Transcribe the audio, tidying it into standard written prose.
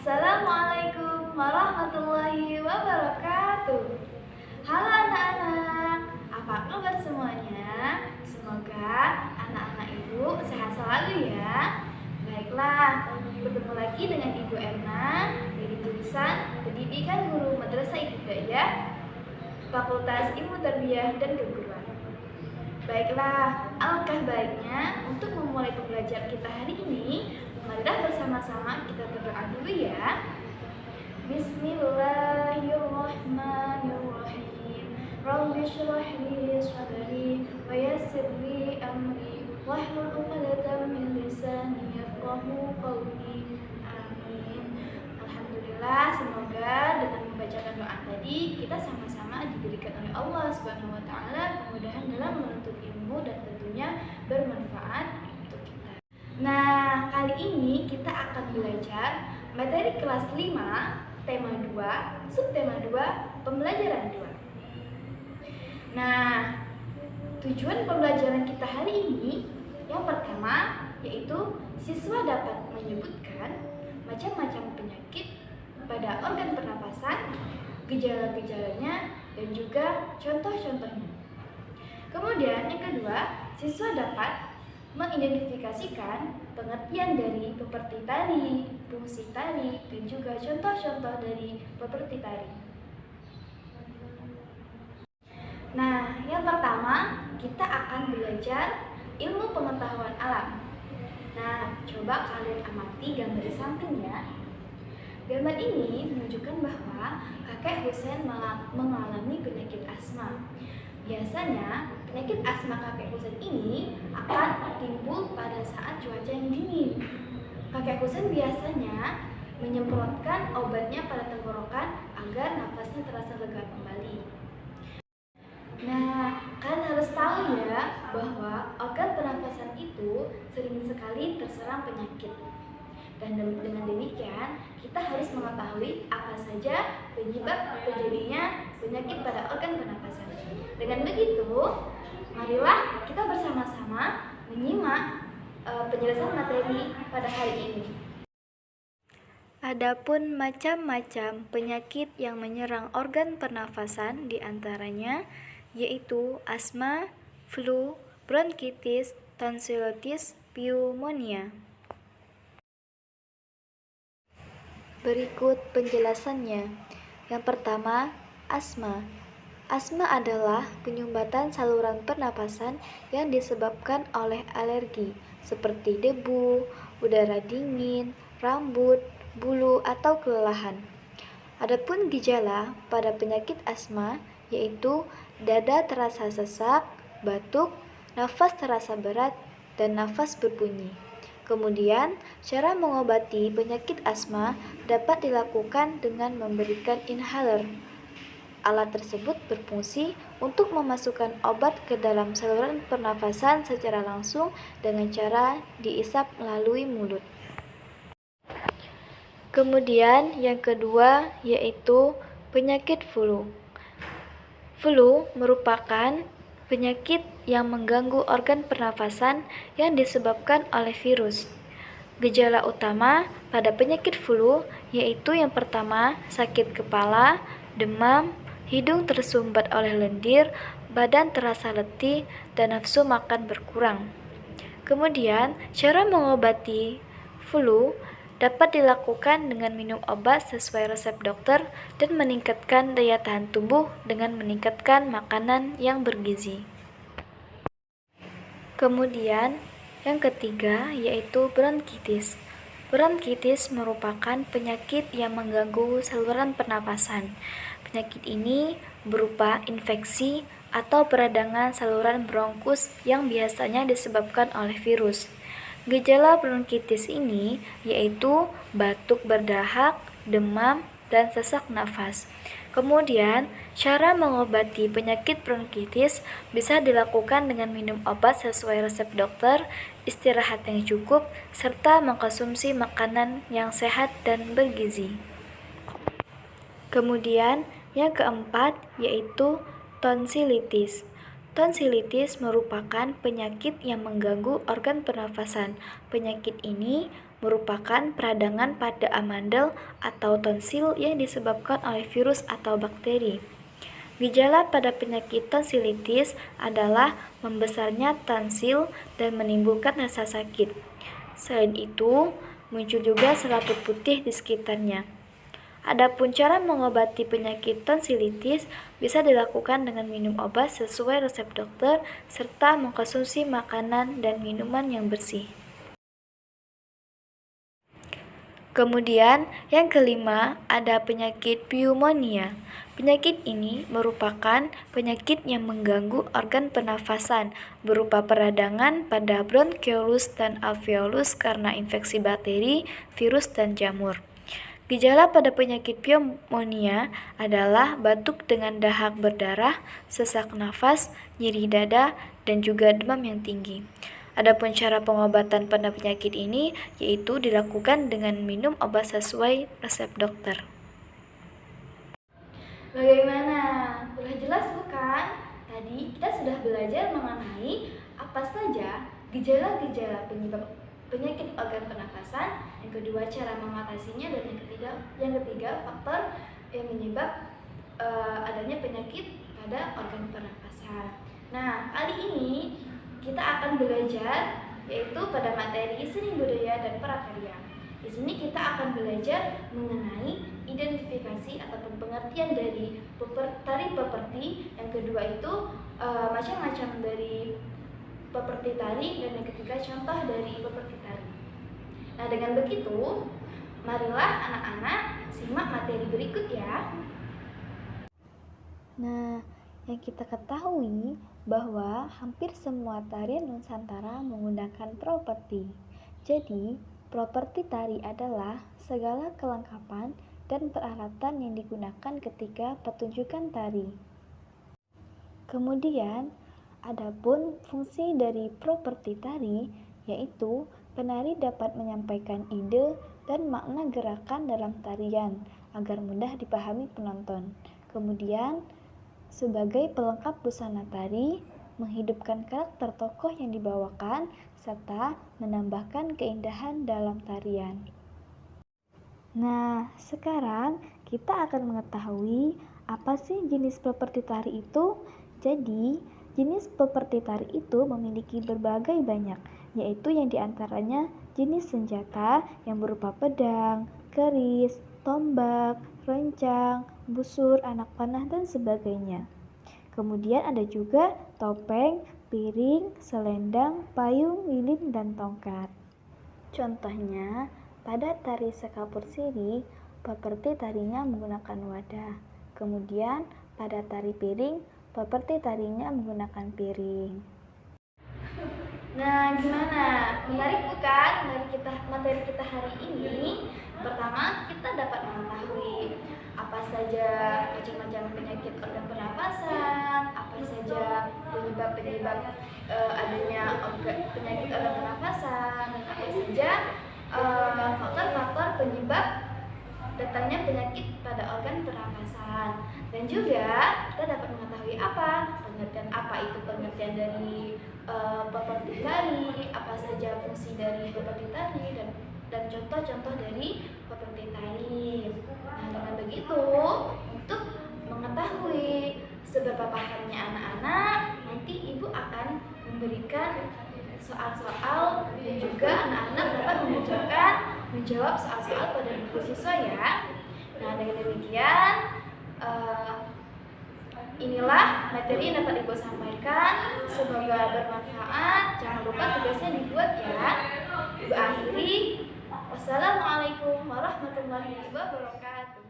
Assalamualaikum warahmatullahi wabarakatuh. Halo anak-anak, apa kabar semuanya? Semoga anak-anak ibu sehat selalu ya. Baiklah, bertemu lagi dengan Ibu Erna dari jurusan Pendidikan Guru Madrasah Ibtidaiyah, Fakultas Ilmu Tarbiyah dan Keguruan. Baiklah, alangkah baiknya untuk memulai pembelajaran kita hari ini, marilah bersama-sama kita berdoa dulu ya. Bismillahirrahmanirrahim. Rabbi shrah li sadri wa yassir li amri wahlul 'uqdatam min lisani yafqahu qawli. Amin. Alhamdulillah, semoga dengan membacakan doa tadi kita sama-sama diberikan oleh Allah Subhanahu wa taala kemudahan dalam menuntut ilmu dan tentunya bermanfaat untuk kita. Nah, kali ini kita akan belajar materi kelas 5, tema 2, subtema 2, pembelajaran 2. Nah, tujuan pembelajaran kita hari ini yang pertama yaitu siswa dapat menyebutkan macam-macam penyakit pada organ pernapasan, gejala-gejalanya, dan juga contoh-contohnya. Kemudian yang kedua, siswa dapat mengidentifikasikan pengertian dari peperti tari, fungsi tari, dan juga contoh-contoh dari peperti tari. Nah, yang pertama kita akan belajar ilmu pengetahuan alam. Nah, coba kalian amati gambar di sampingnya. Gambar ini menunjukkan bahwa kakek Husein mengalami penyakit asma. Biasanya, penyakit asma kakek Husein ini akan timbul pada saat cuaca yang dingin. Kakek Husein biasanya menyemprotkan obatnya pada tenggorokan agar nafasnya terasa lega kembali. Nah, kalian harus tahu ya bahwa organ pernafasan itu sering sekali terserang penyakit. Dan dengan demikian, kita harus mengetahui apa saja penyebab terjadinya penyakit pada organ pernafasan. Dengan begitu, marilah kita bersama-sama menyimak penjelasan materi pada hari ini. Adapun macam-macam penyakit yang menyerang organ pernafasan diantaranya yaitu asma, flu, bronkitis, tonsilitis, pneumonia. Berikut penjelasannya. Yang pertama, asma. Asma adalah penyumbatan saluran pernapasan yang disebabkan oleh alergi seperti debu, udara dingin, rambut, bulu, atau kelelahan. Adapun gejala pada penyakit asma yaitu dada terasa sesak, batuk, nafas terasa berat, dan nafas berbunyi. Kemudian, cara mengobati penyakit asma dapat dilakukan dengan memberikan inhaler. Alat tersebut berfungsi untuk memasukkan obat ke dalam saluran pernafasan secara langsung dengan cara diisap melalui mulut. Kemudian yang kedua yaitu penyakit flu. Flu merupakan penyakit yang mengganggu organ pernafasan yang disebabkan oleh virus. Gejala utama pada penyakit flu yaitu yang pertama sakit kepala, demam, hidung tersumbat oleh lendir, badan terasa letih, dan nafsu makan berkurang. Kemudian, cara mengobati flu dapat dilakukan dengan minum obat sesuai resep dokter dan meningkatkan daya tahan tubuh dengan meningkatkan makanan yang bergizi. Kemudian, yang ketiga yaitu bronkitis. Bronkitis merupakan penyakit yang mengganggu saluran pernapasan. Penyakit ini berupa infeksi atau peradangan saluran bronkus yang biasanya disebabkan oleh virus. Gejala bronkitis ini yaitu batuk berdahak, demam, dan sesak nafas. Kemudian, cara mengobati penyakit bronkitis bisa dilakukan dengan minum obat sesuai resep dokter, istirahat yang cukup, serta mengkonsumsi makanan yang sehat dan bergizi. Kemudian, yang keempat yaitu tonsilitis. Tonsilitis merupakan penyakit yang mengganggu organ pernafasan. Penyakit ini merupakan peradangan pada amandel atau tonsil yang disebabkan oleh virus atau bakteri. Gejala pada penyakit tonsilitis adalah membesarnya tonsil dan menimbulkan rasa sakit. Selain itu, muncul juga selaput putih di sekitarnya. Adapun cara mengobati penyakit tonsilitis bisa dilakukan dengan minum obat sesuai resep dokter serta mengkonsumsi makanan dan minuman yang bersih. Kemudian, yang kelima ada penyakit pneumonia. Penyakit ini merupakan penyakit yang mengganggu organ pernafasan berupa peradangan pada bronkiolus dan alveolus karena infeksi bakteri, virus, dan jamur. Gejala pada penyakit pneumonia adalah batuk dengan dahak berdarah, sesak nafas, nyeri dada, dan juga demam yang tinggi. Adapun cara pengobatan pada penyakit ini yaitu dilakukan dengan minum obat sesuai resep dokter. Bagaimana? Sudah jelas bukan? Tadi kita sudah belajar mengenai apa saja gejala-gejala penyebab penyakit organ pernafasan, yang kedua cara mengatasinya, dan yang ketiga faktor yang menyebab adanya penyakit pada organ pernafasan. Nah, kali ini kita akan belajar yaitu pada materi seni budaya dan prakarya. Di sini kita akan belajar mengenai identifikasi ataupun pengertian dari tari peperti, yang kedua itu macam-macam dari peperti tari, dan yang ketiga contoh dari peperti tari. Nah, dengan begitu, marilah anak-anak simak materi berikut ya. Nah, yang kita ketahui bahwa hampir semua tarian Nusantara menggunakan properti. Jadi, properti tari adalah segala kelengkapan dan peralatan yang digunakan ketika pertunjukan tari. Kemudian, adapun fungsi dari properti tari, yaitu penari dapat menyampaikan ide dan makna gerakan dalam tarian agar mudah dipahami penonton. Kemudian, sebagai pelengkap busana tari, menghidupkan karakter tokoh yang dibawakan, serta menambahkan keindahan dalam tarian. Nah, sekarang kita akan mengetahui apa sih jenis properti tari itu. Jadi, jenis properti tari itu memiliki berbagai banyak, yaitu yang diantaranya jenis senjata yang berupa pedang, keris, tombak, rencang, busur, anak panah, dan sebagainya. Kemudian ada juga topeng, piring, selendang, payung, lilin, dan tongkat. Contohnya, pada tari sekapur siri, properti tarinya menggunakan wadah. Kemudian, pada tari piring, properti tarinya menggunakan piring. Nah, gimana? Menarik bukan materi kita hari ini? Pertama, kita dapat mengetahui apa saja macam-macam penyakit organ pernafasan, apa saja penyebab-penyebab adanya penyakit organ pernafasan, dan apa saja faktor-faktor penyebab datangnya penyakit pada organ pernafasan. Dan juga kita dapat mengetahui apa itu pengertian dari properti tari, apa saja fungsi dari properti tari, dan contoh-contoh dari properti tari. Nah, dengan begitu, untuk mengetahui seberapa pahamnya anak-anak, nanti ibu akan memberikan soal-soal dan juga anak-anak dapat menjawab soal-soal pada buku siswa ya. Nah, dengan demikian inilah materi yang dapat ibu sampaikan. Semoga bermanfaat. Jangan lupa tugasnya dibuat ya. Ibu akhiri. Wassalamualaikum warahmatullahi wabarakatuh.